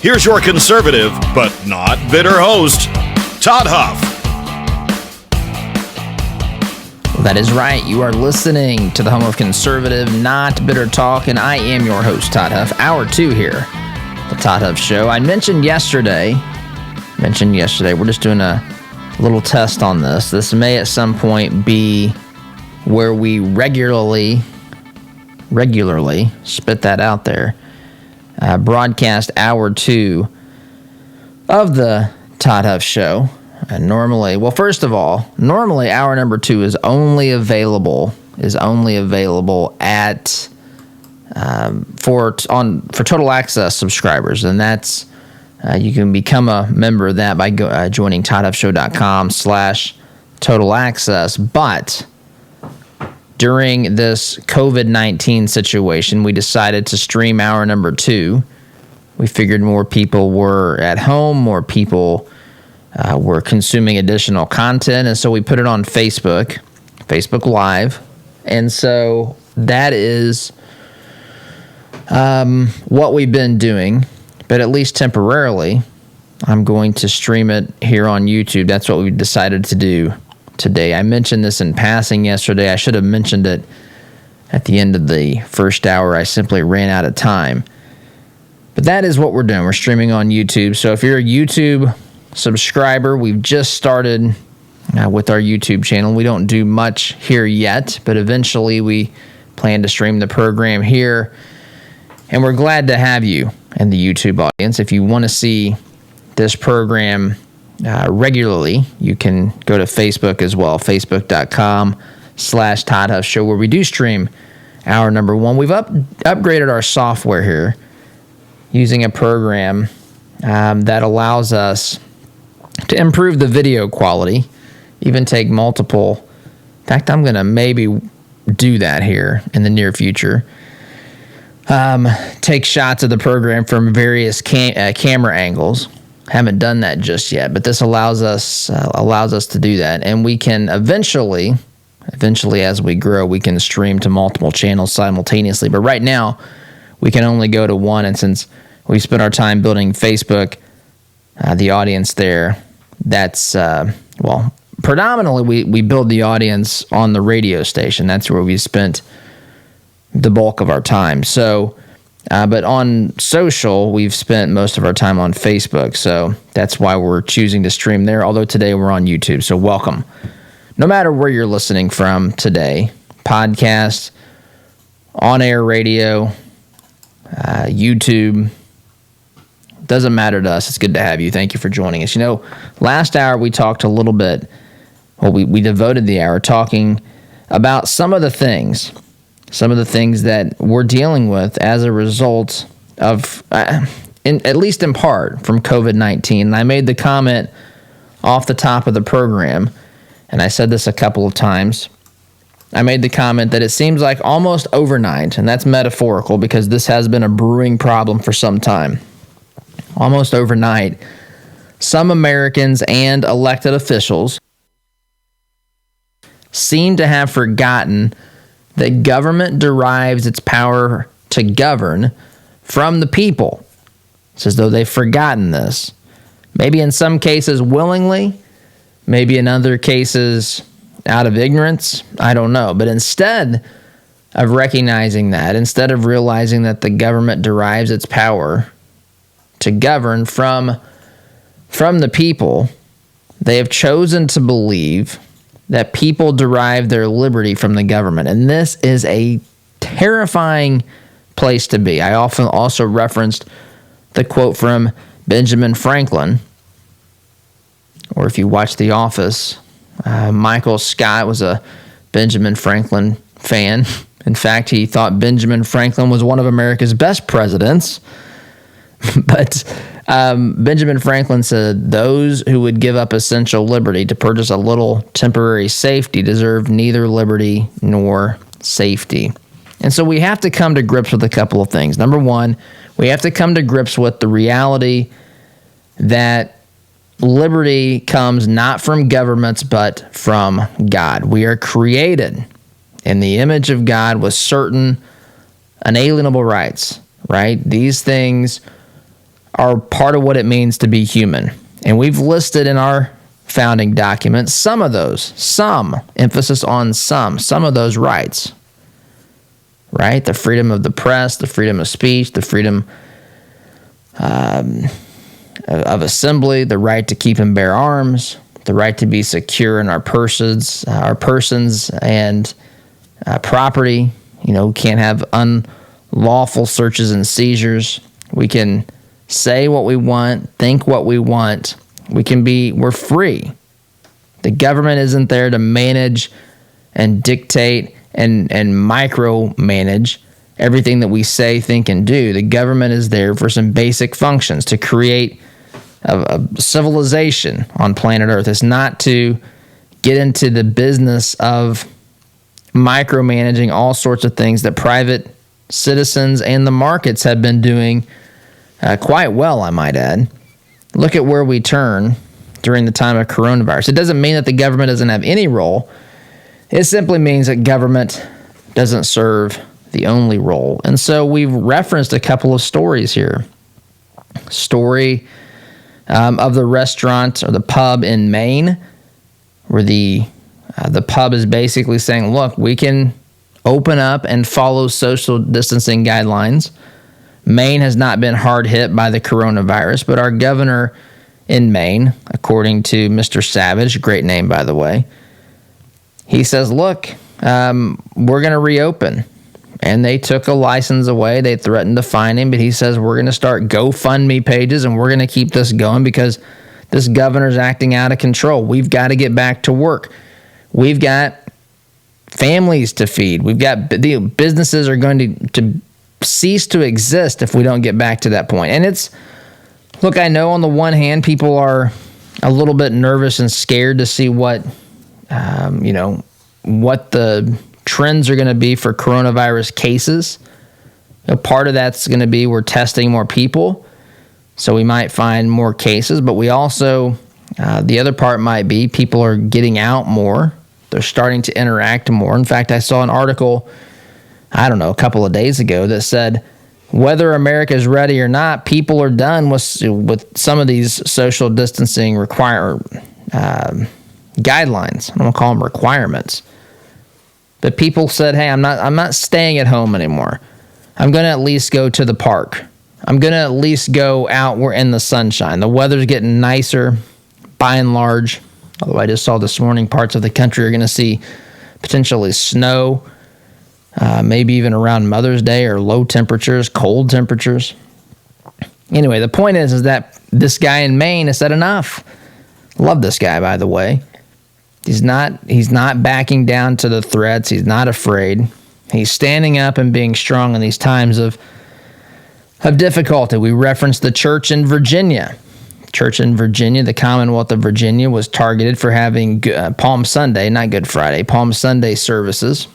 here's your conservative, but not bitter host, Todd Huff. That is right. You are listening to the home of conservative, not bitter talk, and I am your host, Todd Huff. Hour 2 here, the Todd Huff Show. I mentioned yesterday, we're just doing a little test on this. This may at some point be where we regularly, spit that out there, broadcast Hour 2 of the Todd Huff Show. And normally hour number 2 is only available at for Total Access subscribers, and that's you can become a member of that by joining toddhuffshow.com/total access. But during this COVID-19 situation, we decided to stream hour number 2. We figured more people were at home, more people were consuming additional content, and so we put it on Facebook Live. And so that is what we've been doing, but at least temporarily, I'm going to stream it here on YouTube. That's what we decided to do today. I mentioned this in passing yesterday. I should have mentioned it at the end of the first hour. I simply ran out of time. But that is what we're doing. We're streaming on YouTube. So if you're a YouTube subscriber, we've just started with our YouTube channel. We don't do much here yet, but eventually we plan to stream the program here. And we're glad to have you in the YouTube audience. If you want to see this program regularly, you can go to Facebook as well, facebook.com/Todd Huff Show, where we do stream hour number 1. We've upgraded our software here using a program that allows us to improve the video quality, even take multiple. In fact, I'm going to maybe do that here in the near future. Take shots of the program from various camera angles. Haven't done that just yet, but this allows us to do that, and we can eventually as we grow, we can stream to multiple channels simultaneously. But right now, we can only go to one, and since we spent our time building Facebook, the audience there, that's predominantly we build the audience on the radio station. That's where we spent the bulk of our time. So, but on social, we've spent most of our time on Facebook. So that's why we're choosing to stream there. Although today we're on YouTube. So welcome. No matter where you're listening from today, podcast, on-air radio, YouTube, doesn't matter to us. It's good to have you. Thank you for joining us. Last hour we talked a little bit, we devoted the hour talking about some of the things that we're dealing with as a result of, at least in part, from COVID-19. And I made the comment off the top of the program, and I said this a couple of times. I made the comment that it seems like almost overnight, and that's metaphorical because this has been a brewing problem for some time. Almost overnight, some Americans and elected officials seem to have forgotten that government derives its power to govern from the people. It's as though they've forgotten this. Maybe in some cases willingly, maybe in other cases out of ignorance, I don't know. But instead of recognizing that, instead of realizing that the government derives its power to govern from the people, they have chosen to believe that people derive their liberty from the government. And this is a terrifying place to be. I often also referenced the quote from Benjamin Franklin, or if you watch The Office, Michael Scott was a Benjamin Franklin fan. In fact, he thought Benjamin Franklin was one of America's best presidents. But Benjamin Franklin said, "Those who would give up essential liberty to purchase a little temporary safety deserve neither liberty nor safety." And so we have to come to grips with a couple of things. Number one, we have to come to grips with the reality that liberty comes not from governments, but from God. We are created in the image of God with certain unalienable rights, right? These things are part of what it means to be human. And we've listed in our founding documents some emphasis on some of those rights, right? The freedom of the press, the freedom of speech, the freedom of assembly, the right to keep and bear arms, the right to be secure in our persons and property. Can't have unlawful searches and seizures. We can say what we want, think what we want. We're free. The government isn't there to manage and dictate and micromanage everything that we say, think, and do. The government is there for some basic functions, to create a civilization on planet Earth. It's not to get into the business of micromanaging all sorts of things that private citizens and the markets have been doing quite well, I might add. Look at where we turn during the time of coronavirus. It doesn't mean that the government doesn't have any role. It simply means that government doesn't serve the only role. And so we've referenced a couple of stories here. Story of the restaurant or the pub in Maine, where the pub is basically saying, look, we can open up and follow social distancing guidelines. Maine has not been hard hit by the coronavirus, but our governor in Maine, according to Mr. Savage, great name, by the way, he says, look, we're going to reopen. And they took a license away. They threatened to fine him, but he says, we're going to start GoFundMe pages, and we're going to keep this going because this governor's acting out of control. We've got to get back to work. We've got families to feed. We've got the businesses are going to cease to exist if we don't get back to that point. And look, I know on the one hand, people are a little bit nervous and scared to see what the trends are going to be for coronavirus cases. Part of that's going to be we're testing more people, so we might find more cases. But we also, the other part might be people are getting out more. They're starting to interact more. In fact, I saw an article, a couple of days ago that said whether America is ready or not, people are done with some of these social distancing guidelines. I don't want to call them requirements. But people said, hey, I'm not staying at home anymore. I'm going to at least go to the park. I'm going to at least go out where in the sunshine. The weather's getting nicer by and large. Although I just saw this morning parts of the country are going to see potentially snow, maybe even around Mother's Day, or low temperatures, cold temperatures. Anyway, the point is that this guy in Maine has said enough. Love this guy, by the way. He's not backing down to the threats. He's not afraid. He's standing up and being strong in these times of difficulty. We referenced the church in Virginia. The Commonwealth of Virginia, was targeted for having Palm Sunday, not Good Friday, Palm Sunday services.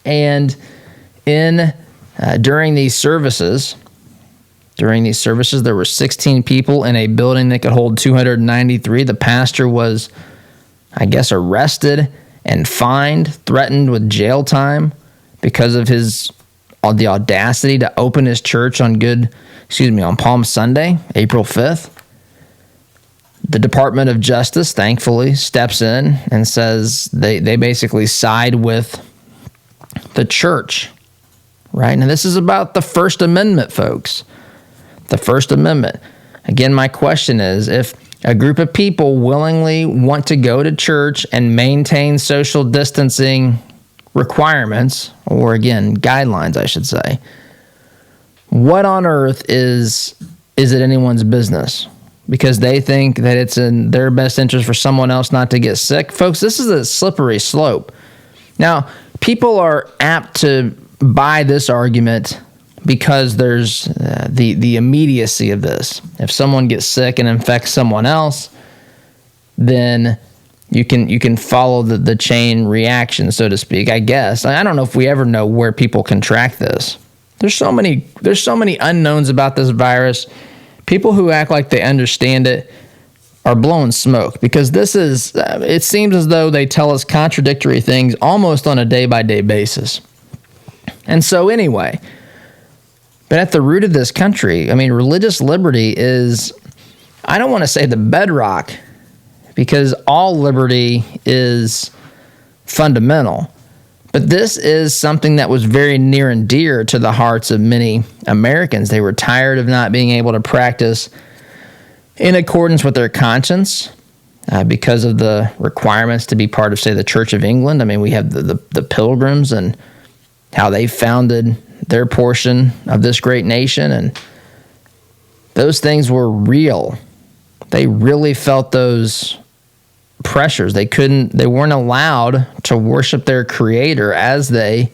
And during these services, there were 16 people in a building that could hold 293. The pastor was, I guess, arrested and fined, threatened with jail time because of the audacity to open his church on Palm Sunday, April 5th. The Department of Justice, thankfully, steps in and says they basically side with the church, right? Now, this is about the First Amendment, folks. The First Amendment. Again, my question is, if a group of people willingly want to go to church and maintain social distancing requirements, or again, guidelines, I should say, what on earth is it anyone's business? Because they think that it's in their best interest for someone else not to get sick. Folks, this is a slippery slope. Now, people are apt to buy this argument because there's the immediacy of this. If someone gets sick and infects someone else, then you can follow the chain reaction, so to speak, I guess. I don't know if we ever know where people can track this. There's so many unknowns about this virus. People who act like they understand it are blowing smoke, because it seems as though they tell us contradictory things almost on a day-by-day basis. And so anyway, But at the root of this country, I mean, religious liberty is, I don't want to say the bedrock, because all liberty is fundamental. But this is something that was very near and dear to the hearts of many Americans. They were tired of not being able to practice in accordance with their conscience because of the requirements to be part of, say, the Church of England. I mean, we have the Pilgrims and how they founded their portion of this great nation, and those things were real. They really felt those pressures. They weren't allowed to worship their Creator as they,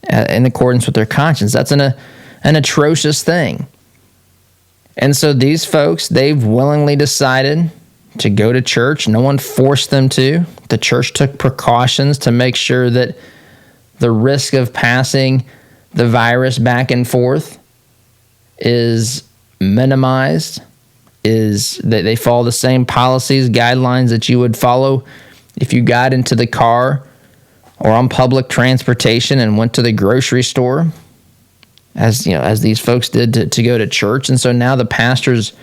in accordance with their conscience. That's an atrocious thing. And so these folks, they've willingly decided to go to church. No one forced them to. The church took precautions to make sure that the risk of passing the virus back and forth is minimized, is that they follow the same policies, guidelines that you would follow if you got into the car or on public transportation and went to the grocery store, as you know, as these folks did to go to church. And so now the pastor's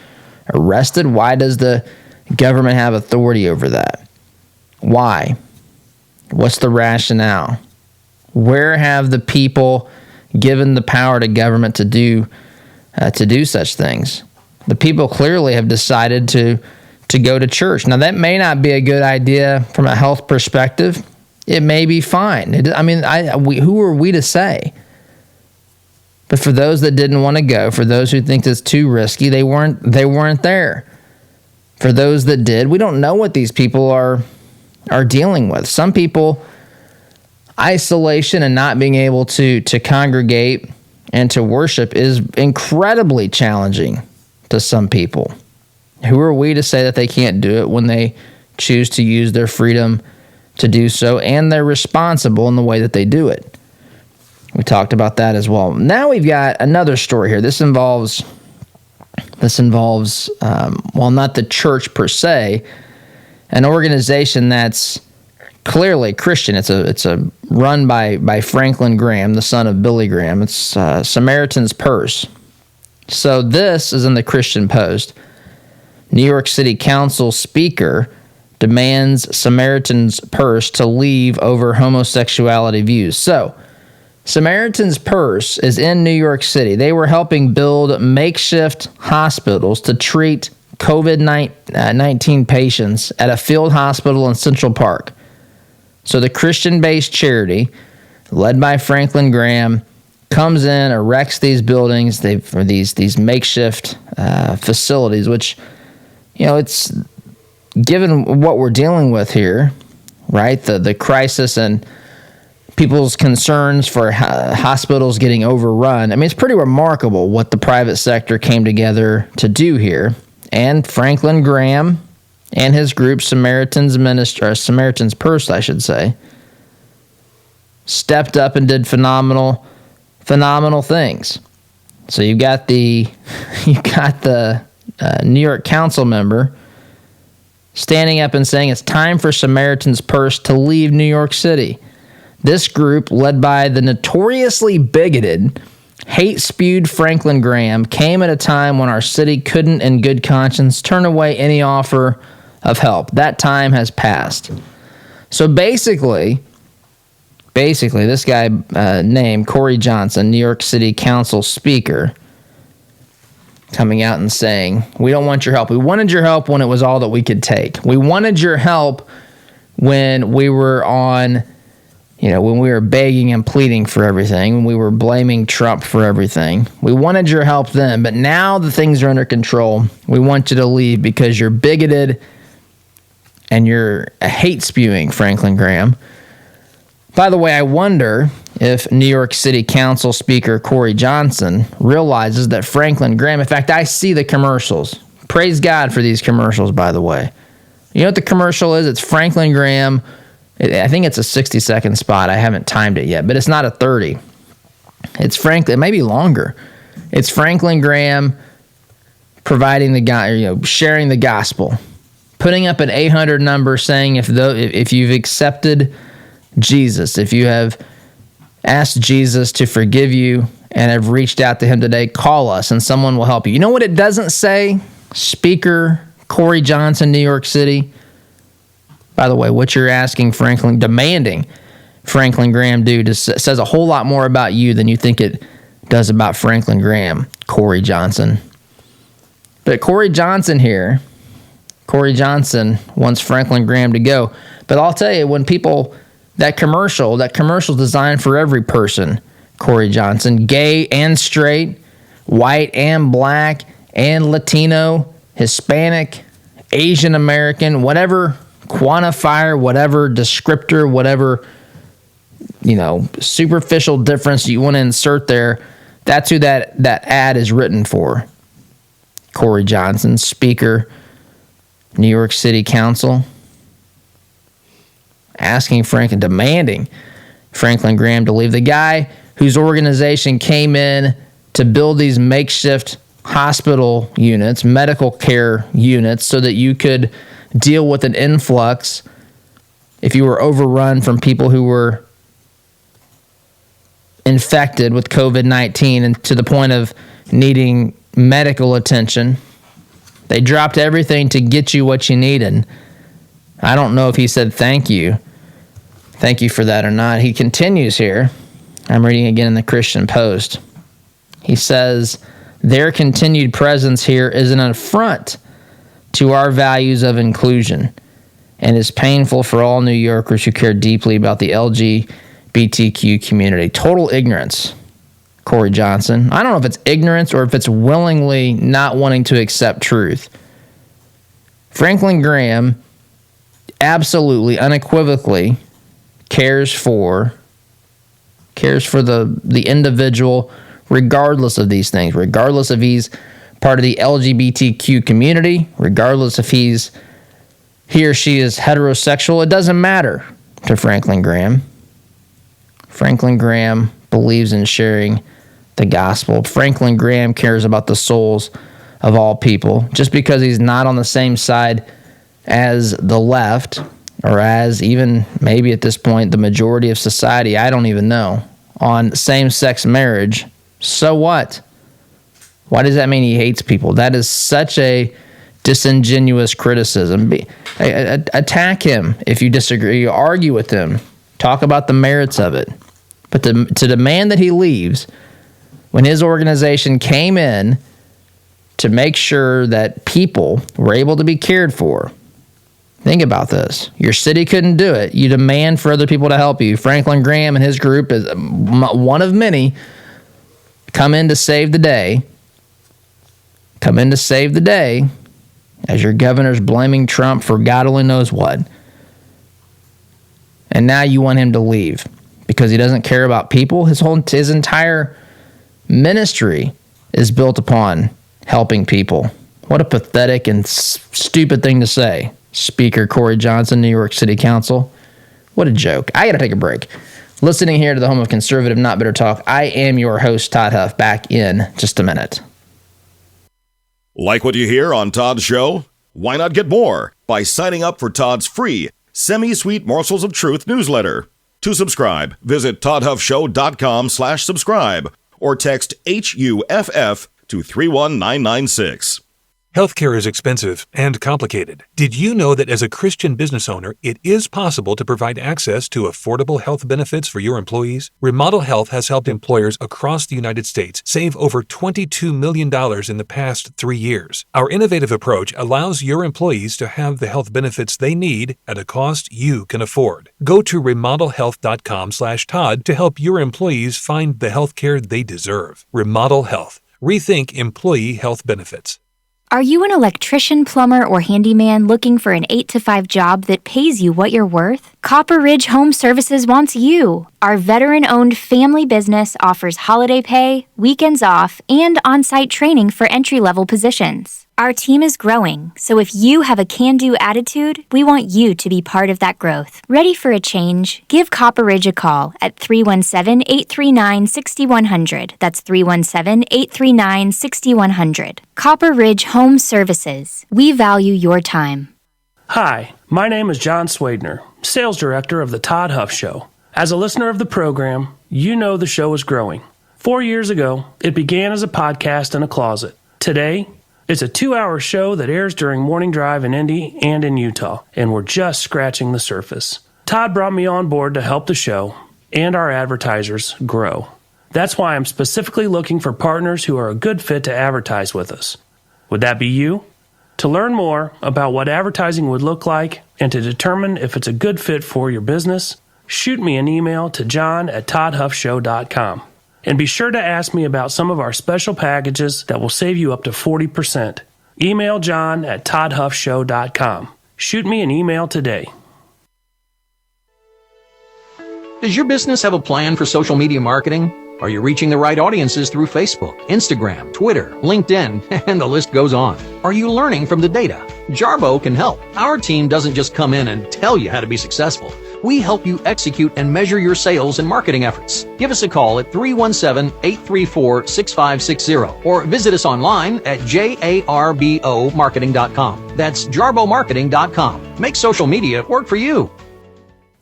arrested. Why does the government have authority over that? Why? What's the rationale? Where have the people given the power to government to do such things? The people clearly have decided to go to church. Now, that may not be a good idea from a health perspective. It may be fine. Who are we to say? But for those that didn't want to go, for those who think it's too risky, they weren't there. For those that did, we don't know what these people are dealing with. Some people, isolation and not being able to congregate and to worship is incredibly challenging to some people. Who are we to say that they can't do it when they choose to use their freedom to do so, and they're responsible in the way that they do it? We talked about that as well. Now we've got another story here. This involves, well, not the church per se, an organization that's clearly Christian. It's a run by Franklin Graham, the son of Billy Graham. It's Samaritan's Purse. So this is in the Christian Post. New York City Council speaker demands Samaritan's Purse to leave over homosexuality views. So Samaritan's Purse is in New York City. They were helping build makeshift hospitals to treat COVID-19 patients at a field hospital in Central Park. So the Christian-based charity, led by Franklin Graham, comes in, erects these buildings, these makeshift facilities, which, it's given what we're dealing with here, right? The crisis and people's concerns for hospitals getting overrun. I mean, it's pretty remarkable what the private sector came together to do here. And Franklin Graham and his group, Samaritan's Purse, I should say, stepped up and did phenomenal things. So you've got the New York Council member standing up and saying it's time for Samaritan's Purse to leave New York City. This group, led by the notoriously bigoted, hate-spewed Franklin Graham, came at a time when our city couldn't, in good conscience, turn away any offer of help. That time has passed. So basically, this guy named Corey Johnson, New York City Council speaker, coming out and saying, we don't want your help. We wanted your help when it was all that we could take. We wanted your help when we were when we were begging and pleading for everything, when we were blaming Trump for everything. We wanted your help then, but now that things are under control, we want you to leave because you're bigoted and you're a hate-spewing Franklin Graham. By the way, I wonder if New York City Council Speaker Corey Johnson realizes that Franklin Graham, in fact, I see the commercials. Praise God for these commercials, by the way. You know what the commercial is? It's Franklin Graham. I think it's a 60-second spot. I haven't timed it yet, but it's not a 30. It's Franklin. It may be longer. It's Franklin Graham providing sharing the gospel, putting up an 800 number saying if you've accepted Jesus, if you have asked Jesus to forgive you and have reached out to him today, call us and someone will help you. You know what it doesn't say? Speaker Corey Johnson, New York City. By the way, what you're demanding Franklin Graham do says a whole lot more about you than you think it does about Franklin Graham, Corey Johnson. But Corey Johnson wants Franklin Graham to go. But I'll tell you, when people, that commercial's designed for every person, Corey Johnson, gay and straight, white and black and Latino, Hispanic, Asian American, whatever quantifier, whatever descriptor, whatever, superficial difference you want to insert there, that's who that ad is written for. Corey Johnson, Speaker, New York City Council, demanding Franklin Graham to leave. The guy whose organization came in to build these makeshift hospital units, medical care units, so that you could deal with an influx if you were overrun from people who were infected with COVID-19 and to the point of needing medical attention. They dropped everything to get you what you needed. I don't know if he said thank you for that or not. He continues here. I'm reading again in the Christian Post. He says, their continued presence here is an affront to our values of inclusion and is painful for all New Yorkers who care deeply about the LGBTQ community. Total ignorance, Corey Johnson. I don't know if it's ignorance or if it's willingly not wanting to accept truth. Franklin Graham absolutely, unequivocally cares for the individual, regardless of these things, regardless if he's part of the LGBTQ community, regardless if he or she is heterosexual. It doesn't matter to Franklin Graham. Franklin Graham believes in sharing the gospel. Franklin Graham cares about the souls of all people. Just because he's not on the same side as the left, or as even maybe at this point the majority of society, I don't even know, on same-sex marriage, so what? Why does that mean he hates people? That is such a disingenuous criticism. Attack him if you disagree. You argue with him. Talk about the merits of it. But to demand that he leaves when his organization came in to make sure that people were able to be cared for. Think about this. Your city couldn't do it. You demand for other people to help you. Franklin Graham and his group is one of many come in to save the day. Come in to save the day as your governor's blaming Trump for God only knows what. And now you want him to leave because he doesn't care about people. His entire ministry is built upon helping people. What a pathetic and stupid thing to say. Speaker Corey Johnson, New York City Council. What a joke. I got to take a break. Listening here to the home of conservative, not bitter talk, I am your host, Todd Huff, back in just a minute. Like what you hear on Todd's show? Why not get more by signing up for Todd's free Semi-Sweet Morsels of Truth newsletter? To subscribe, visit toddhuffshow.com/subscribe or text HUFF to 31996. Healthcare is expensive and complicated. Did you know that as a Christian business owner, it is possible to provide access to affordable health benefits for your employees? Remodel Health has helped employers across the United States save over $22 million in the past 3 years. Our innovative approach allows your employees to have the health benefits they need at a cost you can afford. Go to remodelhealth.com/Todd to help your employees find the healthcare they deserve. Remodel Health. Rethink employee health benefits. Are you an electrician, plumber, or handyman looking for an 8-to-5 job that pays you what you're worth? Copper Ridge Home Services wants you. Our veteran-owned family business offers holiday pay, weekends off, and on-site training for entry-level positions. Our team is growing, so if you have a can-do attitude, we want you to be part of that growth. Ready for a change? Give Copper Ridge a call at 317-839-6100. That's 317-839-6100. Copper Ridge Home Services. We value your time. Hi, my name is John Swadner, Sales Director of the Todd Huff Show. As a listener of the program, you know the show is growing. 4 years ago, it began as a podcast in a closet. Today, it's a 2-hour show that airs during morning drive in Indy and in Utah, and we're just scratching the surface. Todd brought me on board to help the show and our advertisers grow. That's why I'm specifically looking for partners who are a good fit to advertise with us. Would that be you? To learn more about what advertising would look like and to determine if it's a good fit for your business, shoot me an email to john@toddhuffshow.com. And be sure to ask me about some of our special packages that will save you up to 40%. Email john@toddhuffshow.com. Shoot me an email today. Does your business have a plan for social media marketing? Are you reaching the right audiences through Facebook, Instagram, Twitter, LinkedIn, and the list goes on? Are you learning from the data? Jarbo can help. Our team doesn't just come in and tell you how to be successful. We help you execute and measure your sales and marketing efforts. Give us a call at 317-834-6560 or visit us online at jarbomarketing.com. That's jarbomarketing.com. Make social media work for you.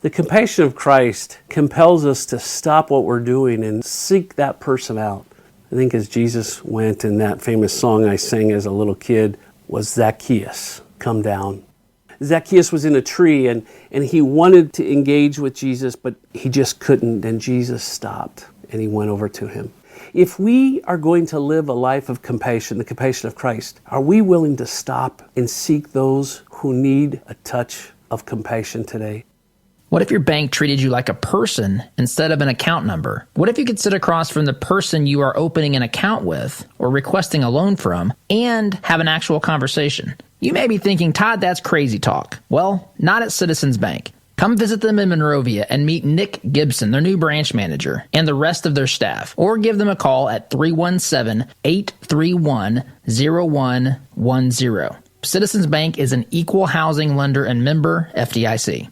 The compassion of Christ compels us to stop what we're doing and seek that person out. I think as Jesus went in that famous song I sang as a little kid was Zacchaeus, come down. Zacchaeus was in a tree and he wanted to engage with Jesus, but he just couldn't, and Jesus stopped and he went over to him. If we are going to live a life of compassion, the compassion of Christ, are we willing to stop and seek those who need a touch of compassion today? What if your bank treated you like a person instead of an account number? What if you could sit across from the person you are opening an account with or requesting a loan from and have an actual conversation? You may be thinking, Todd, that's crazy talk. Well, not at Citizens Bank. Come visit them in Monrovia and meet Nick Gibson, their new branch manager, and the rest of their staff. Or give them a call at 317-831-0110. Citizens Bank is an equal housing lender and member FDIC.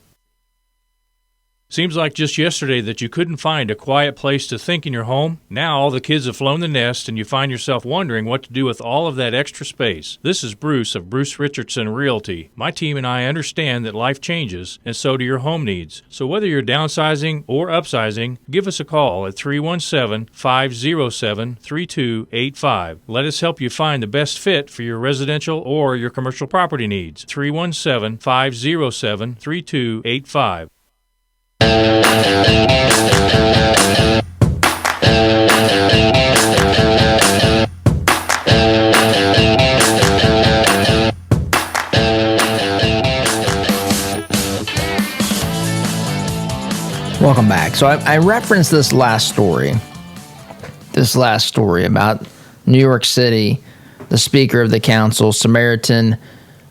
Seems like just yesterday that you couldn't find a quiet place to think in your home. Now all the kids have flown the nest and you find yourself wondering what to do with all of that extra space. This is Bruce of Bruce Richardson Realty. My team and I understand that life changes, and so do your home needs. So whether you're downsizing or upsizing, give us a call at 317-507-3285. Let us help you find the best fit for your residential or your commercial property needs. 317-507-3285. Welcome back. So I referenced this last story about New York City, the Speaker of the Council, Samaritan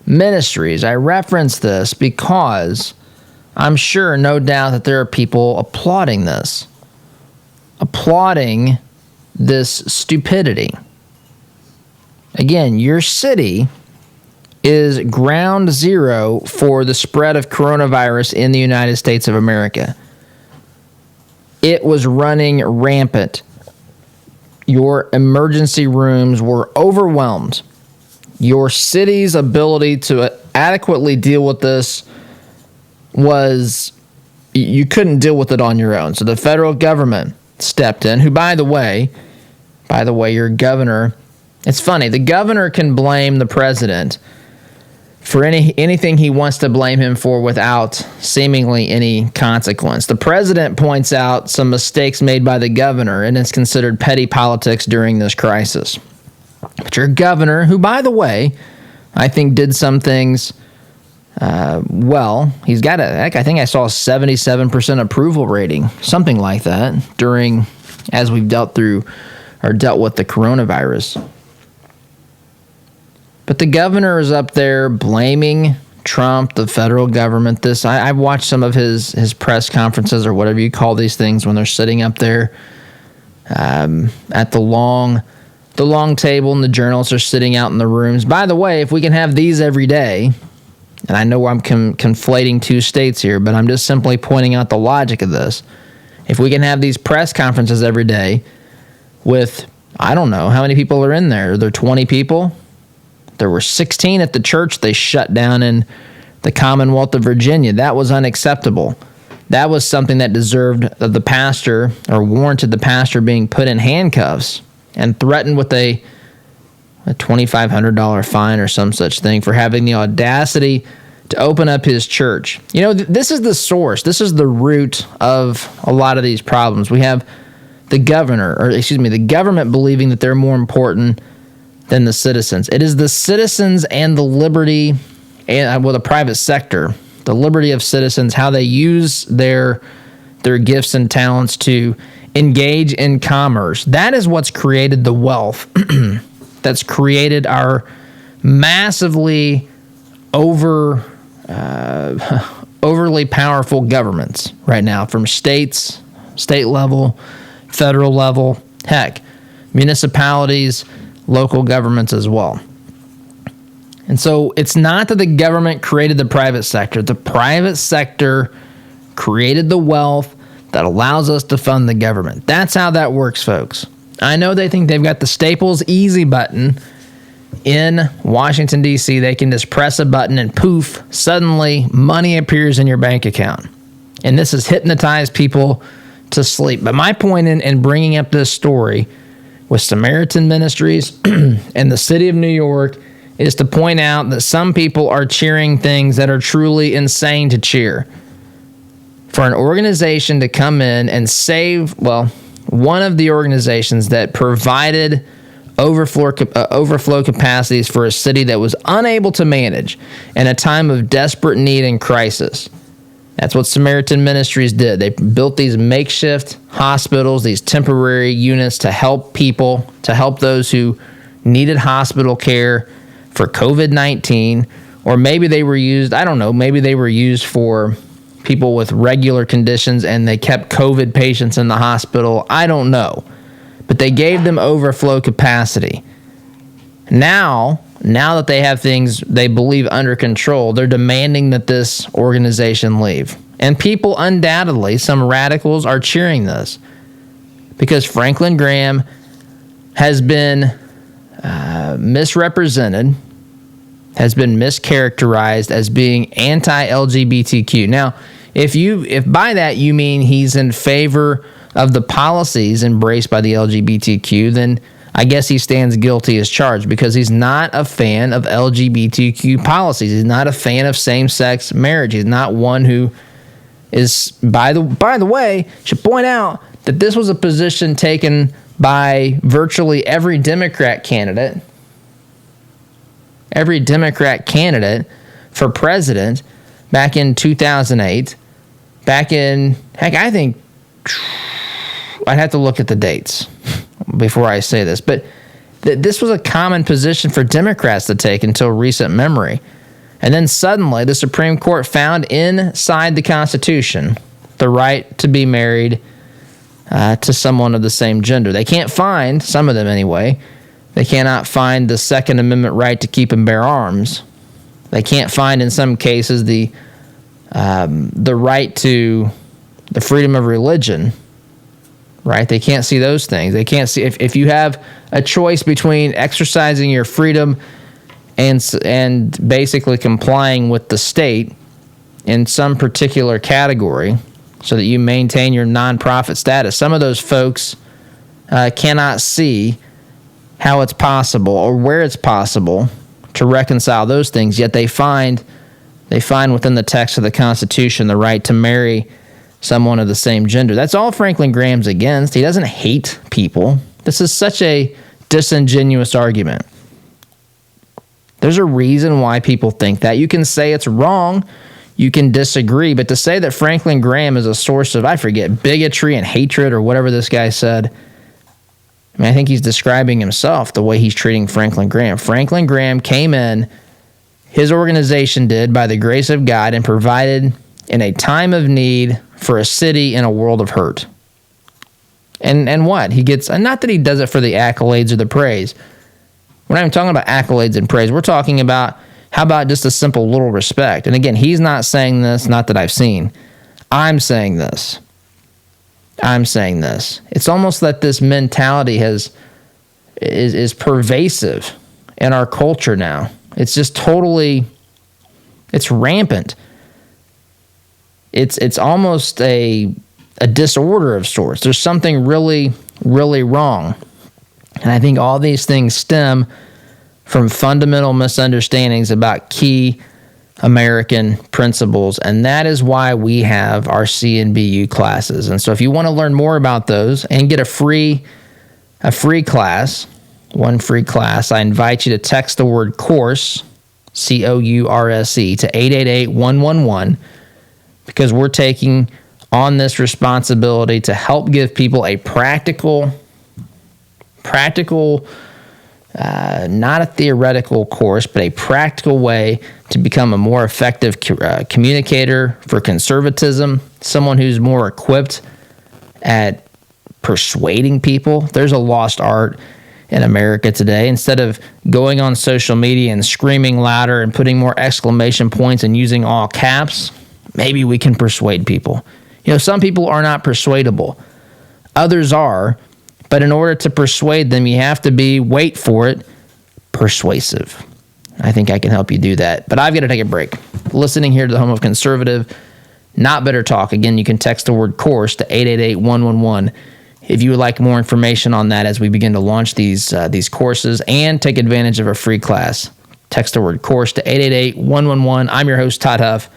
Ministries. I referenced this because I'm sure, no doubt, that there are people applauding this stupidity. Again, your city is ground zero for the spread of coronavirus in the United States of America. It was running rampant. Your emergency rooms were overwhelmed. Your city's ability to adequately deal with this you couldn't deal with it on your own. So the federal government stepped in, who, by the way, your governor, it's funny, the governor can blame the president for anything he wants to blame him for without seemingly any consequence. The president points out some mistakes made by the governor, and it's considered petty politics during this crisis. But your governor, who, by the way, I think did some things he's got I think I saw a 77% approval rating, something like that, as we've dealt with the coronavirus. But the governor is up there blaming Trump, the federal government. I've watched some of his press conferences, or whatever you call these things, when they're sitting up there at the long table, and the journalists are sitting out in the rooms. By the way, if we can have these every day, and I know I'm conflating two states here, but I'm just simply pointing out the logic of this. If we can have these press conferences every day with, I don't know, how many people are in there? Are there 20 people? There were 16 at the church they shut down in the Commonwealth of Virginia. That was unacceptable. that was something that deserved the pastor, or warranted the pastor being put in handcuffs and threatened with a $2,500 fine or some such thing for having the audacity to open up his church. You know, this is the source. This is the root of a lot of these problems. We have the government believing that they're more important than the citizens. It is the citizens and the liberty, and the private sector, the liberty of citizens, how they use their gifts and talents to engage in commerce. That is what's created the wealth that's created our massively overly powerful governments right now, from state level, federal level, heck, municipalities, local governments as well. And so it's not that the government created the private sector. The private sector created the wealth that allows us to fund the government. That's how that works, folks. I know they think they've got the Staples easy button in Washington, D.C. They can just press a button and poof, suddenly money appears in your bank account. And this has hypnotized people to sleep. But my point in bringing up this story with Samaritan Ministries and the city of New York is to point out that some people are cheering things that are truly insane to cheer. For an organization to come in and save, one of the organizations that provided overflow capacities for a city that was unable to manage in a time of desperate need and crisis. That's what Samaritan Ministries did. They built these makeshift hospitals, these temporary units to help people, to help those who needed hospital care for COVID-19, or maybe they were used, I don't know, maybe they were used for people with regular conditions and they kept COVID patients in the hospital. I don't know. But they gave them overflow capacity. Now that they have things they believe under control, they're demanding that this organization leave. And people undoubtedly, some radicals, are cheering this because Franklin Graham has been misrepresented, has been mischaracterized as being anti-LGBTQ. Now, if by that you mean he's in favor of the policies embraced by the LGBTQ, then I guess he stands guilty as charged because he's not a fan of LGBTQ policies. He's not a fan of same-sex marriage. He's not one who is, by the way, should point out that this was a position taken by virtually every Democrat candidate for president back in 2008, I think, I'd have to look at the dates before I say this, but this was a common position for Democrats to take until recent memory. And then suddenly the Supreme Court found inside the Constitution the right to be married to someone of the same gender. They can't find, some of them anyway, they cannot find the Second Amendment right to keep and bear arms. They can't find, in some cases, the right to the freedom of religion. Right? They can't see those things. They can't see if you have a choice between exercising your freedom and basically complying with the state in some particular category so that you maintain your nonprofit status. Some of those folks cannot see how it's possible or where it's possible to reconcile those things, yet they find within the text of the Constitution the right to marry someone of the same gender. That's all Franklin Graham's against. He doesn't hate people. This is such a disingenuous argument. There's a reason why people think that. You can say it's wrong, you can disagree, but to say that Franklin Graham is a source of, bigotry and hatred or whatever this guy said, I think he's describing himself the way he's treating Franklin Graham. Franklin Graham came in, his organization did, by the grace of God, and provided in a time of need for a city in a world of hurt. And what? He gets, not that he does it for the accolades or the praise. We're not even talking about accolades and praise. We're talking about, how about just a simple little respect? And again, he's not saying this, not that I've seen. I'm saying this. It's almost that this mentality is pervasive in our culture now. It's just totally, it's rampant. it's almost a disorder of sorts. There's something really, really wrong. And I think all these things stem from fundamental misunderstandings about key American principles, and that is why we have our CNBU classes. And so if you want to learn more about those and get a free class, one free class, I invite you to text the word course, COURSE, to 888-111, because we're taking on this responsibility to help give people a practical, not a theoretical course, but a practical way to become a more effective communicator for conservatism, someone who's more equipped at persuading people. There's a lost art in America today. Instead of going on social media and screaming louder and putting more exclamation points and using all caps, maybe we can persuade people. Some people are not persuadable. Others are. But in order to persuade them, you have to be, wait for it, persuasive. I think I can help you do that. But I've got to take a break. Listening here to the home of conservative, not better talk. Again, you can text the word course to 888-111 if you would like more information on that as we begin to launch these courses and take advantage of a free class. Text the word course to 888-111. I'm your host, Todd Huff.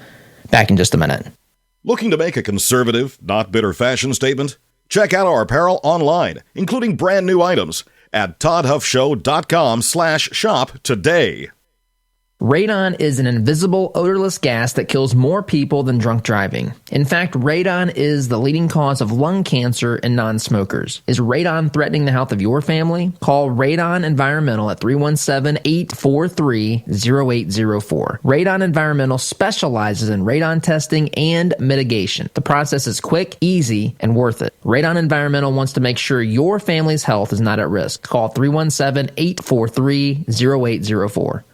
Back in just a minute. Looking to make a conservative, not bitter fashion statement? Check out our apparel online, including brand new items at toddhuffshow.com/shop today. Radon is an invisible, odorless gas that kills more people than drunk driving. In fact, radon is the leading cause of lung cancer in non-smokers. Is radon threatening the health of your family? Call Radon Environmental at 317-843-0804. Radon Environmental specializes in radon testing and mitigation. The process is quick, easy, and worth it. Radon Environmental wants to make sure your family's health is not at risk. Call 317-843-0804.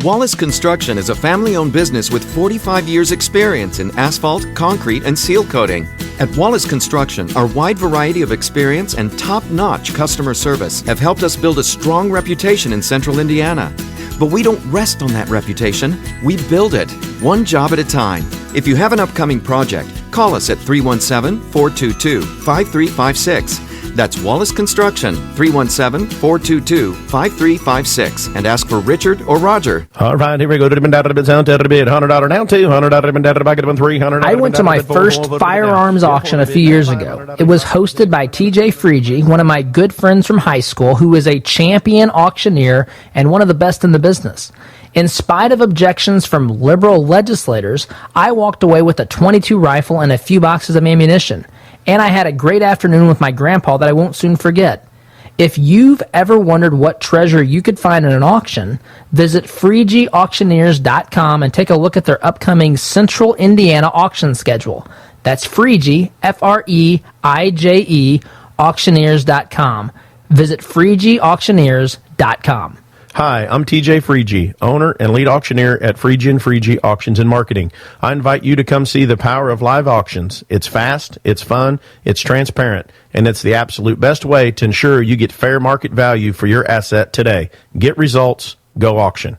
Wallace Construction is a family-owned business with 45 years' experience in asphalt, concrete, and seal coating. At Wallace Construction, our wide variety of experience and top-notch customer service have helped us build a strong reputation in central Indiana. But we don't rest on that reputation. We build it, one job at a time. If you have an upcoming project, call us at 317-422-5356. That's Wallace Construction, 317-422-5356, and ask for Richard or Roger. All right, here we go. $100 down, $200 back at $300. I went to my first firearms auction a few years ago. It was hosted by TJ Freege, one of my good friends from high school, who is a champion auctioneer and one of the best in the business. In spite of objections from liberal legislators, I walked away with a .22 rifle and a few boxes of ammunition. And I had a great afternoon with my grandpa that I won't soon forget. If you've ever wondered what treasure you could find in an auction, visit FreegeAuctioneers.com and take a look at their upcoming Central Indiana auction schedule. That's Freege, Freije, auctioneers.com. Visit FreegeAuctioneers.com. Hi, I'm TJ Freege, owner and lead auctioneer at Freege & Freege Auctions and Marketing. I invite you to come see the power of live auctions. It's fast, it's fun, it's transparent, and it's the absolute best way to ensure you get fair market value for your asset today. Get results, go auction.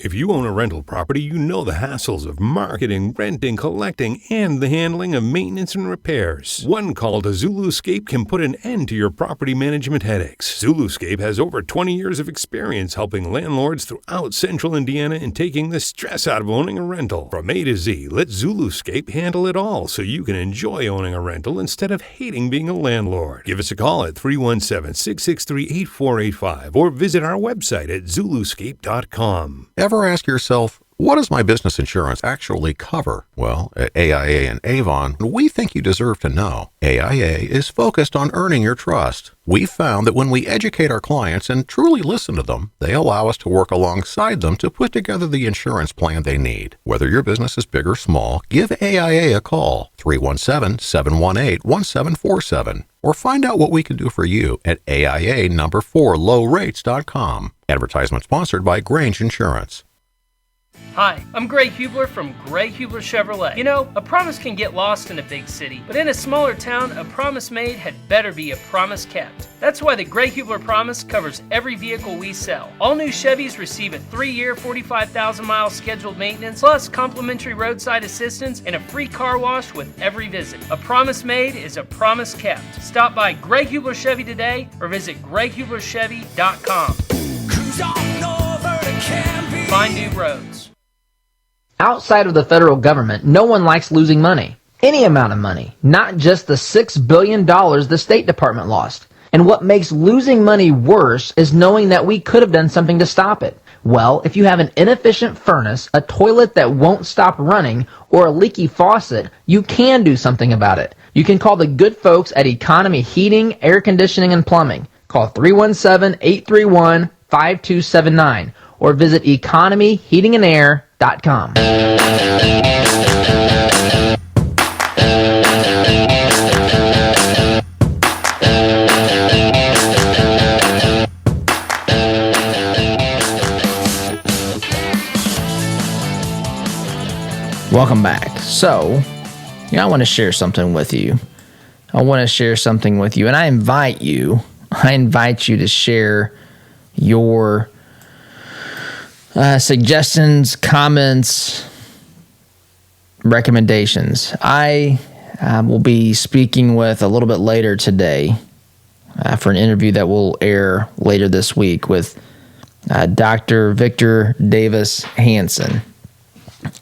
If you own a rental property, you know the hassles of marketing, renting, collecting, and the handling of maintenance and repairs. One call to Zuluscape can put an end to your property management headaches. Zuluscape has over 20 years of experience helping landlords throughout central Indiana and taking the stress out of owning a rental. From A to Z, let Zuluscape handle it all so you can enjoy owning a rental instead of hating being a landlord. Give us a call at 317-663-8485 or visit our website at zuluscape.com. Ever ask yourself, what does my business insurance actually cover? Well, at AIA and Avon, we think you deserve to know. AIA is focused on earning your trust. We've found that when we educate our clients and truly listen to them, they allow us to work alongside them to put together the insurance plan they need. Whether your business is big or small, give AIA a call, 317-718-1747, or find out what we can do for you at AIA4lowrates.com. Advertisement sponsored by Grange Insurance. Hi, I'm Gray Hubler from Gray Hubler Chevrolet. You know, a promise can get lost in a big city, but in a smaller town, a promise made had better be a promise kept. That's why the Gray Hubler Promise covers every vehicle we sell. All new Chevys receive a 3-year, 45,000-mile scheduled maintenance, plus complimentary roadside assistance and a free car wash with every visit. A promise made is a promise kept. Stop by Gray Hubler Chevy today or visit GrayHublerChevy.com. Cruise on over to Canby. Find new roads. Outside of the federal government, no one likes losing money. Any amount of money, not just the $6 billion the State Department lost. And what makes losing money worse is knowing that we could have done something to stop it. Well, if you have an inefficient furnace, a toilet that won't stop running, or a leaky faucet, you can do something about it. You can call the good folks at Economy Heating, Air Conditioning, and Plumbing. Call 317-831-5279 or visit economyheatingandair.com. Welcome back. So, I want to share something with you. And I invite you to share your suggestions, comments, recommendations. I will be speaking with a little bit later today for an interview that will air later this week with Dr. Victor Davis Hanson.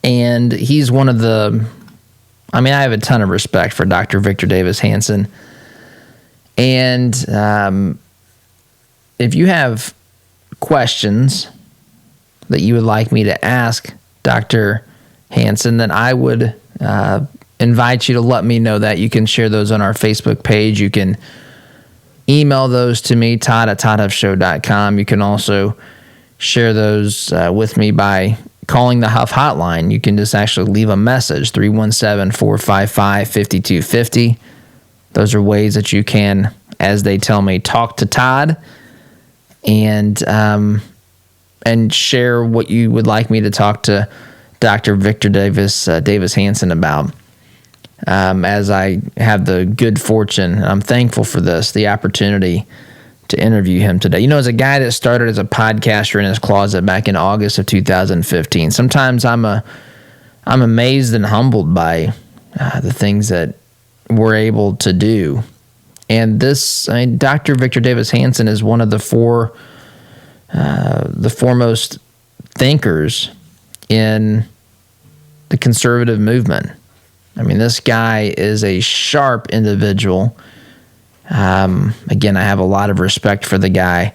And he's one of I have a ton of respect for Dr. Victor Davis Hanson. And if you have questions that you would like me to ask Dr. Hanson, then I would invite you to let me know that. You can share those on our Facebook page. You can email those to me, todd@toddhuffshow.com. You can also share those with me by calling the Huff hotline. You can just actually leave a message, 317-455-5250. Those are ways that you can, as they tell me, talk to Todd and share what you would like me to talk to Dr. Victor Davis Hanson about. As I have the good fortune, and I'm thankful for this, the opportunity to interview him today. As a guy that started as a podcaster in his closet back in August of 2015, sometimes I'm amazed and humbled by the things that we're able to do. And Dr. Victor Davis Hanson is one of the foremost thinkers in the conservative movement. This guy is a sharp individual. Again, I have a lot of respect for the guy,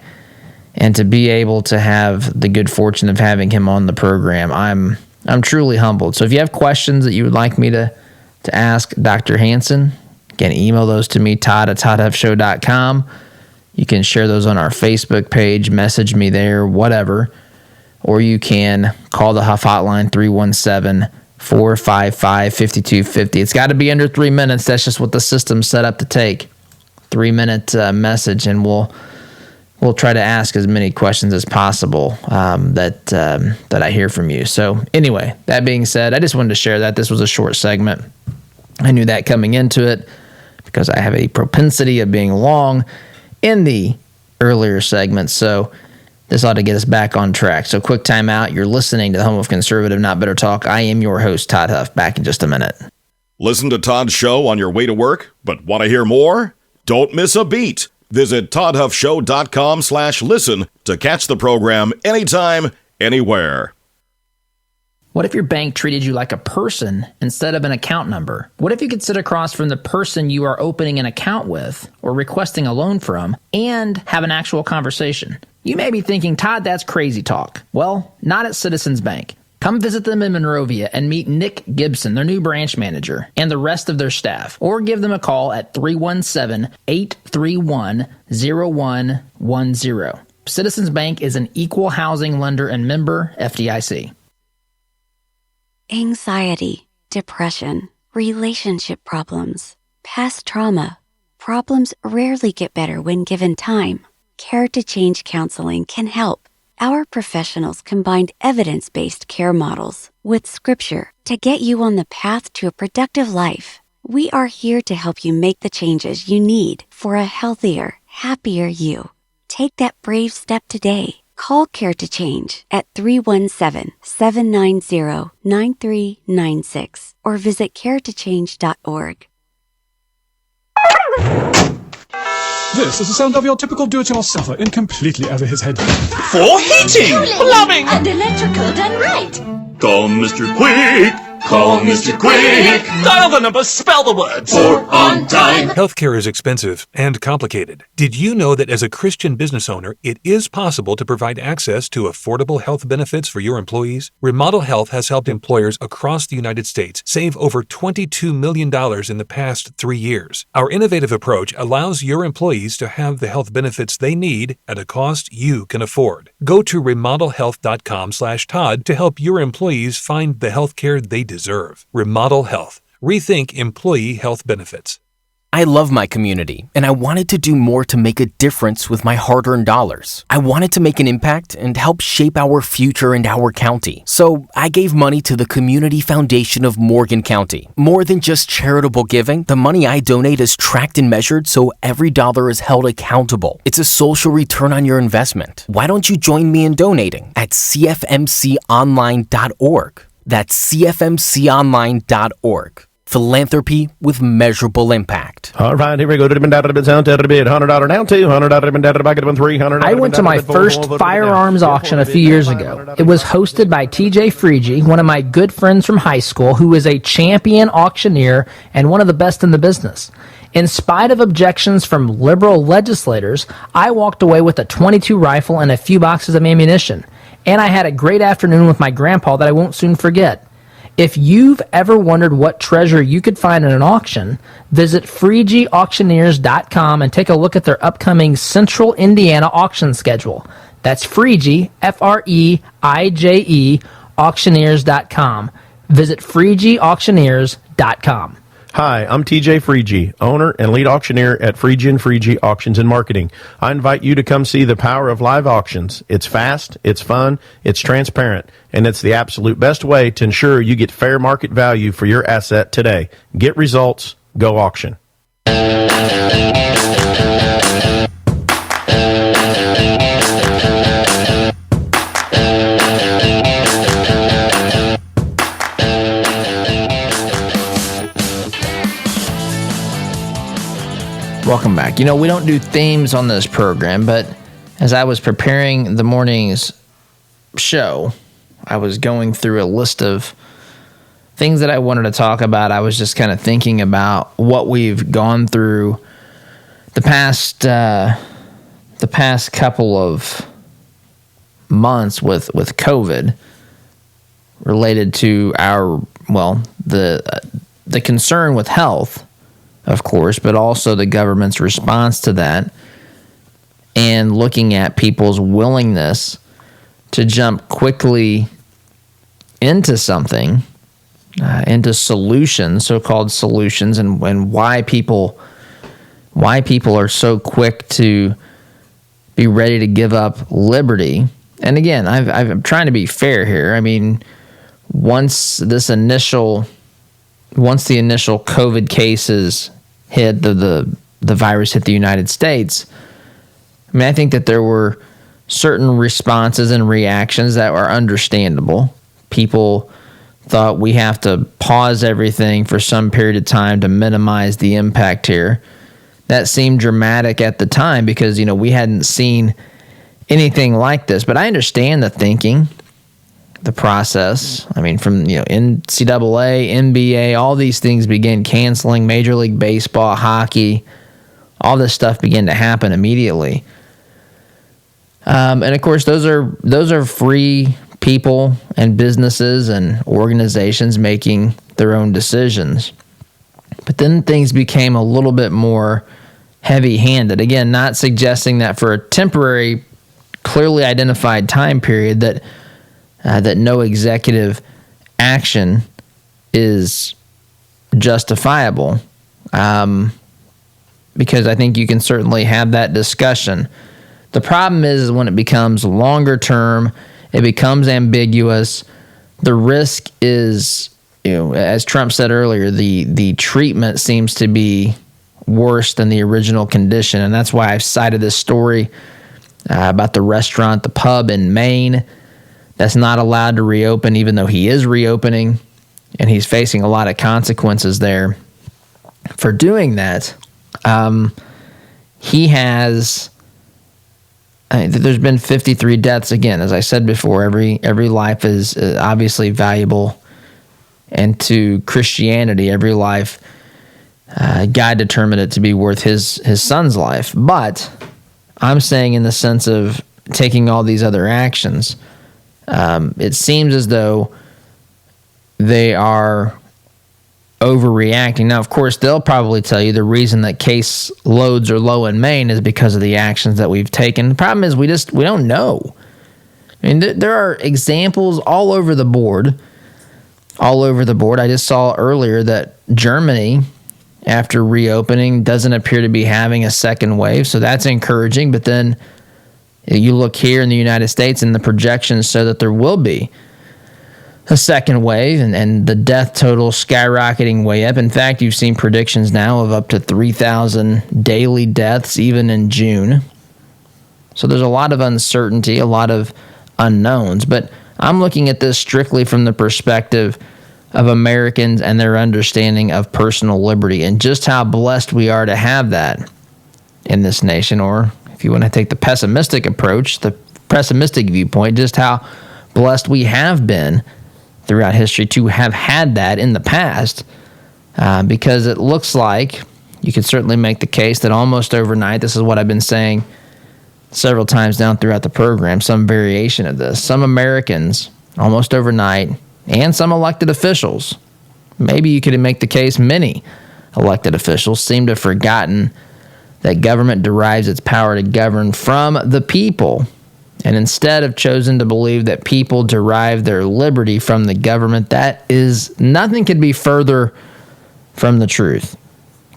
and to be able to have the good fortune of having him on the program, I'm truly humbled. So if you have questions that you would like me to ask Dr. Hanson, again, email those to me, todd@toddhuffshow.com. You can share those on our Facebook page, message me there, whatever. Or you can call the Huff hotline, 317-455-5250. It's got to be under 3 minutes. That's just what the system's set up to take. 3-minute message, and we'll try to ask as many questions as possible that I hear from you. So anyway, that being said, I just wanted to share that. This was a short segment. I knew that coming into it because I have a propensity of being long in the earlier segments. So this ought to get us back on track. So quick time out. You're listening to the home of conservative, not better talk. I am your host, Todd Huff. Back in just a minute. Listen to Todd's show on your way to work, but want to hear more? Don't miss a beat. Visit toddhuffshow.com/listen to catch the program anytime, anywhere. What if your bank treated you like a person instead of an account number? What if you could sit across from the person you are opening an account with or requesting a loan from and have an actual conversation? You may be thinking, Todd, that's crazy talk. Well, not at Citizens Bank. Come visit them in Monrovia and meet Nick Gibson, their new branch manager, and the rest of their staff. Or give them a call at 317-831-0110. Citizens Bank is an equal housing lender and member FDIC. Anxiety, depression, relationship problems, past trauma. Problems rarely get better when given time. Care to Change Counseling can help. Our professionals combined evidence-based care models with scripture to get you on the path to a productive life. We are here to help you make the changes you need for a healthier, happier you. Take that brave step today. Call Care to Change at 317-790-9396 or visit caretochange.org. This is the sound of your typical do-it-yourselfer in completely over his head. For heating, plumbing, and electrical done right. Call Mr. Quick. Call Mr. Quick. Dial the number, spell the words. For on time. Healthcare is expensive and complicated. Did you know that as a Christian business owner, it is possible to provide access to affordable health benefits for your employees? Remodel Health has helped employers across the United States save over $22 million in the past 3 years. Our innovative approach allows your employees to have the health benefits they need at a cost you can afford. Go to remodelhealth.com/Todd to help your employees find the health care they deserve. Remodel Health. Rethink employee health benefits. I love my community, and I wanted to do more to make a difference with my hard-earned dollars. I wanted to make an impact and help shape our future and our county. So I gave money to the Community Foundation of Morgan County. More than just charitable giving, the money I donate is tracked and measured so every dollar is held accountable. It's a social return on your investment. Why don't you join me in donating at cfmconline.org? That's cfmconline.org. Philanthropy with measurable impact. All right, here we go. $100 down, $200 down, $300. I went to my first firearms auction a few years ago. It was hosted by TJ Freege, one of my good friends from high school, who is a champion auctioneer and one of the best in the business. In spite of objections from liberal legislators, I walked away with a .22 rifle and a few boxes of ammunition. And I had a great afternoon with my grandpa that I won't soon forget. If you've ever wondered what treasure you could find in an auction, visit FreegeAuctioneers.com and take a look at their upcoming Central Indiana auction schedule. That's Freege, Freije, auctioneers.com. Visit FreegeAuctioneers.com. Hi, I'm TJ Freege, owner and lead auctioneer at Freege Auctions and Marketing. I invite you to come see the power of live auctions. It's fast, it's fun, it's transparent, and it's the absolute best way to ensure you get fair market value for your asset today. Get results, go auction. Welcome back. You know, we don't do themes on this program, but as I was preparing the morning's show, I was going through a list of things that I wanted to talk about. I was just kind of thinking about what we've gone through the past couple of months with COVID related to the concern with health, of course, but also the government's response to that, and looking at people's willingness to jump quickly into something, into solutions, so-called solutions, and why people are so quick to be ready to give up liberty. And again, I'm trying to be fair here. I mean, once the initial COVID cases hit, the virus hit the United States, I mean, I think that there were certain responses and reactions that were understandable. People thought we have to pause everything for some period of time to minimize the impact here. That seemed dramatic at the time because, you know, we hadn't seen anything like this. But I understand the thinking, the process. I mean, from, you know, NCAA, NBA, all these things began canceling. Major League Baseball, hockey, all this stuff began to happen immediately. And of course, those are free people and businesses and organizations making their own decisions. But then things became a little bit more heavy-handed. Again, not suggesting that for a temporary, clearly identified time period that no executive action is justifiable, because I think you can certainly have that discussion. The problem is when it becomes longer term, it becomes ambiguous. The risk is, as Trump said earlier, the treatment seems to be worse than the original condition. And that's why I've cited this story about the restaurant, the pub in Maine that's not allowed to reopen, even though he is reopening. And he's facing a lot of consequences there for doing that. There's been 53 deaths. Again, as I said before, every life is obviously valuable. And to Christianity, every life, God determined it to be worth his son's life. But I'm saying in the sense of taking all these other actions, it seems as though they are overreacting. Now, of course, they'll probably tell you the reason that case loads are low in Maine is because of the actions that we've taken. The problem is we don't know. I mean, there are examples all over the board. I just saw earlier that Germany, after reopening, doesn't appear to be having a second wave, so that's encouraging. But then you look here in the United States, and the projections show that there will be a second wave, and the death total skyrocketing way up. In fact, you've seen predictions now of up to 3,000 daily deaths, even in June. So there's a lot of uncertainty, a lot of unknowns. But I'm looking at this strictly from the perspective of Americans and their understanding of personal liberty and just how blessed we are to have that in this nation. Or if you want to take the pessimistic approach, the pessimistic viewpoint, just how blessed we have been throughout history to have had that in the past, because it looks like you could certainly make the case that almost overnight, this is what I've been saying several times down throughout the program, some variation of this, some Americans almost overnight, and some elected officials, maybe you could make the case many elected officials seem to have forgotten that government derives its power to govern from the people, and instead have chosen to believe that people derive their liberty from the government. That is, nothing could be further from the truth.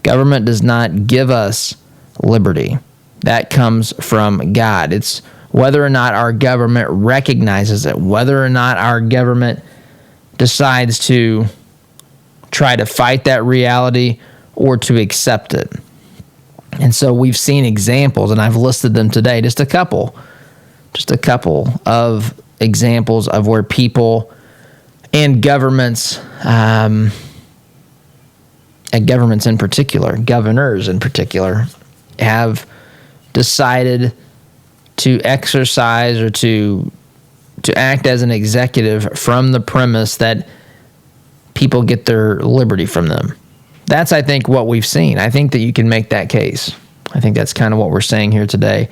Government does not give us liberty. That comes from God. It's whether or not our government recognizes it, whether or not our government decides to try to fight that reality or to accept it. And so we've seen examples, and I've listed them today, just a couple of examples of where people and governments, in particular, governors in particular, have decided to exercise or to act as an executive from the premise that people get their liberty from them. That's, I think, what we've seen. I think that you can make that case. I think that's kind of what we're saying here today.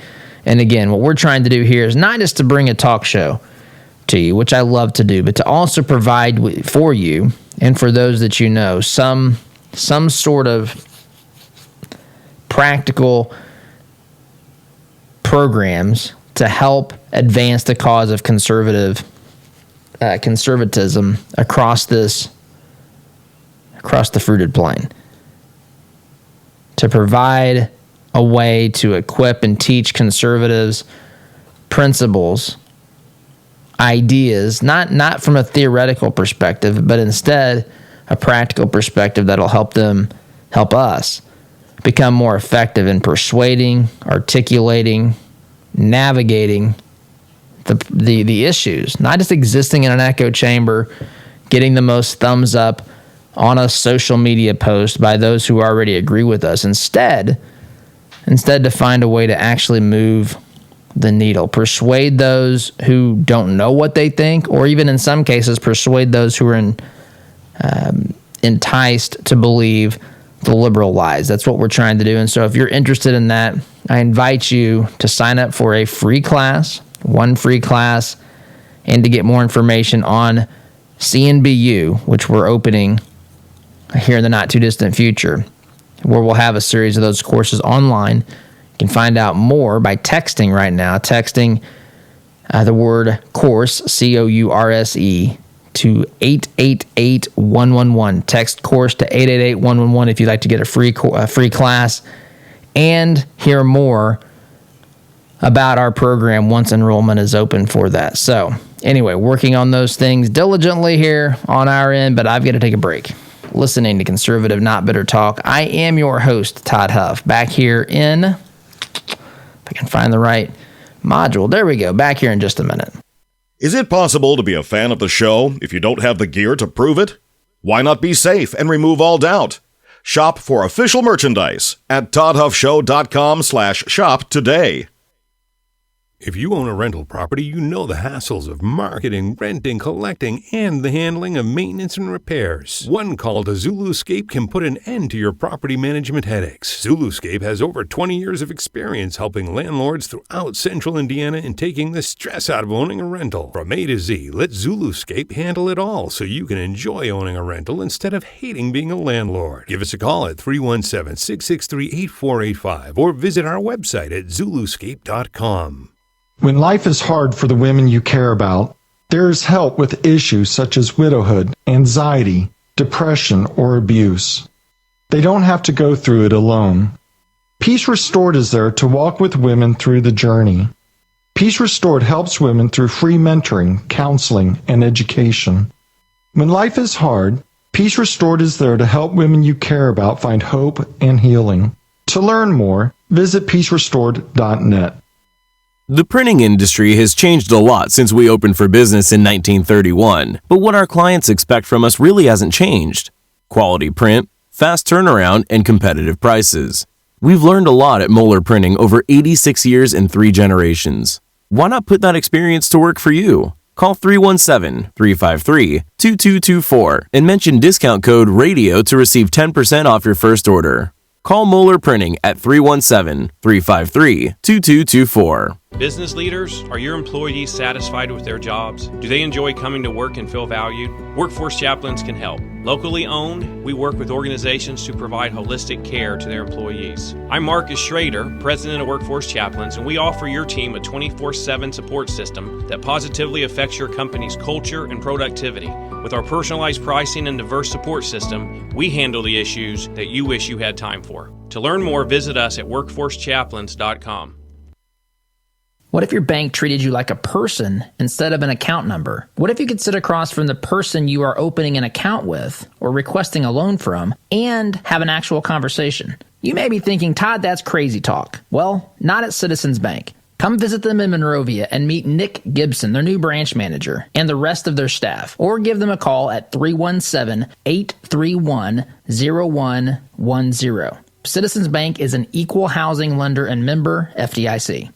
And again, what we're trying to do here is not just to bring a talk show to you, which I love to do, but to also provide for you and for those that you know some sort of practical programs to help advance the cause of conservatism across the fruited plain, to provide a way to equip and teach conservatives principles, ideas, not from a theoretical perspective, but instead a practical perspective that'll help us become more effective in persuading, articulating, navigating the issues, not just existing in an echo chamber, getting the most thumbs up on a social media post by those who already agree with us. Instead to find a way to actually move the needle, persuade those who don't know what they think, or even in some cases persuade those who are enticed to believe the liberal lies. That's what we're trying to do. And so if you're interested in that, I invite you to sign up for a free class, one free class, and to get more information on CNBU, which we're opening here in the not too distant future, where we'll have a series of those courses online. You can find out more by texting right now, texting the word course, COURSE, to 888-111. Text course to 888-111 if you'd like to get a free class and hear more about our program once enrollment is open for that. So anyway, working on those things diligently here on our end, but I've got to take a break. Listening to Conservative Not Bitter Talk. I am your host, Todd Huff, back here in, if I can find the right module. There we go. Back here in just a minute. Is it possible to be a fan of the show if you don't have the gear to prove it? Why not be safe and remove all doubt? Shop for official merchandise at toddhuffshow.com/shop today. If you own a rental property, you know the hassles of marketing, renting, collecting, and the handling of maintenance and repairs. One call to Zuluscape can put an end to your property management headaches. Zuluscape has over 20 years of experience helping landlords throughout central Indiana and taking the stress out of owning a rental. From A to Z, let Zuluscape handle it all so you can enjoy owning a rental instead of hating being a landlord. Give us a call at 317-663-8485 or visit our website at zuluscape.com. When life is hard for the women you care about, there is help with issues such as widowhood, anxiety, depression, or abuse. They don't have to go through it alone. Peace Restored is there to walk with women through the journey. Peace Restored helps women through free mentoring, counseling, and education. When life is hard, Peace Restored is there to help women you care about find hope and healing. To learn more, visit peacerestored.net. The printing industry has changed a lot since we opened for business in 1931, but what our clients expect from us really hasn't changed. Quality print, fast turnaround, and competitive prices. We've learned a lot at Moeller Printing over 86 years and 3 generations. Why not put that experience to work for you? Call 317-353-2224 and mention discount code RADIO to receive 10% off your first order. Call Moeller Printing at 317-353-2224. Business leaders, are your employees satisfied with their jobs? Do they enjoy coming to work and feel valued? Workforce Chaplains can help. Locally owned, we work with organizations to provide holistic care to their employees. I'm Marcus Schrader, President of Workforce Chaplains, and we offer your team a 24/7 support system that positively affects your company's culture and productivity. With our personalized pricing and diverse support system, we handle the issues that you wish you had time for. To learn more, visit us at workforcechaplains.com. What if your bank treated you like a person instead of an account number? What if you could sit across from the person you are opening an account with or requesting a loan from and have an actual conversation? You may be thinking, Todd, that's crazy talk. Well, not at Citizens Bank. Come visit them in Monrovia and meet Nick Gibson, their new branch manager, and the rest of their staff. Or give them a call at 317-831-0110. Citizens Bank is an equal housing lender and member FDIC.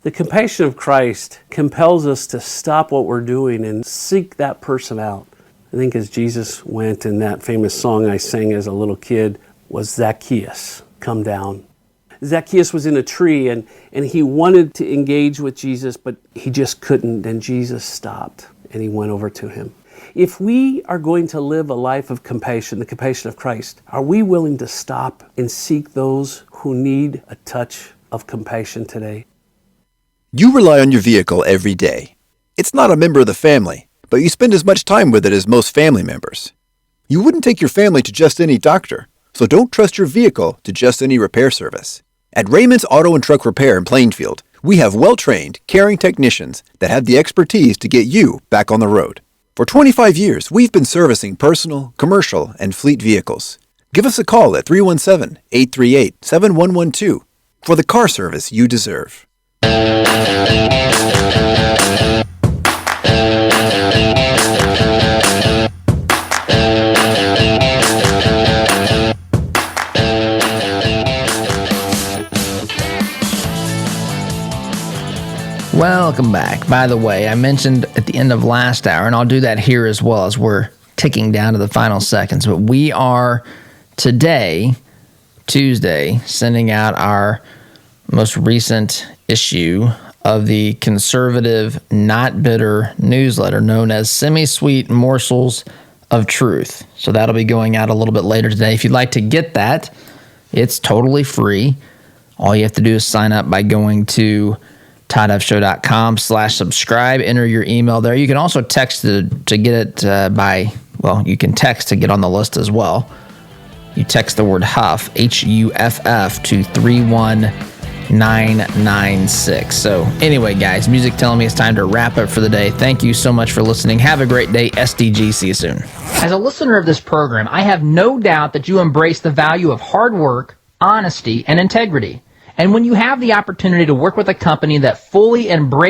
The compassion of Christ compels us to stop what we're doing and seek that person out. I think as Jesus went, in that famous song I sang as a little kid was Zacchaeus, come down. Zacchaeus was in a tree and he wanted to engage with Jesus, but he just couldn't, and Jesus stopped and he went over to him. If we are going to live a life of compassion, the compassion of Christ, are we willing to stop and seek those who need a touch of compassion today? You rely on your vehicle every day. It's not a member of the family, but you spend as much time with it as most family members. You wouldn't take your family to just any doctor, so don't trust your vehicle to just any repair service. At Raymond's Auto and Truck Repair in Plainfield, we have well-trained, caring technicians that have the expertise to get you back on the road. For 25 years, we've been servicing personal, commercial, and fleet vehicles. Give us a call at 317-838-7112 for the car service you deserve. Welcome back. By the way, I mentioned at the end of last hour, and I'll do that here as well as we're ticking down to the final seconds, but we are today, Tuesday, sending out our most recent issue of the Conservative Not Bitter newsletter known as Semi-Sweet Morsels of Truth. So that'll be going out a little bit later today. If you'd like to get that, it's totally free. All you have to do is sign up by going to toddhuffshow.com/subscribe. Enter your email there. You can also text to get it you can text to get on the list as well. You text the word Huff, Huff, to 311 996. So anyway, guys, music telling me it's time to wrap up for the day. Thank you so much for listening. Have a great day. SDG. See you soon. As a listener of this program, I have no doubt that you embrace the value of hard work, honesty, and integrity. And when you have the opportunity to work with a company that fully embraces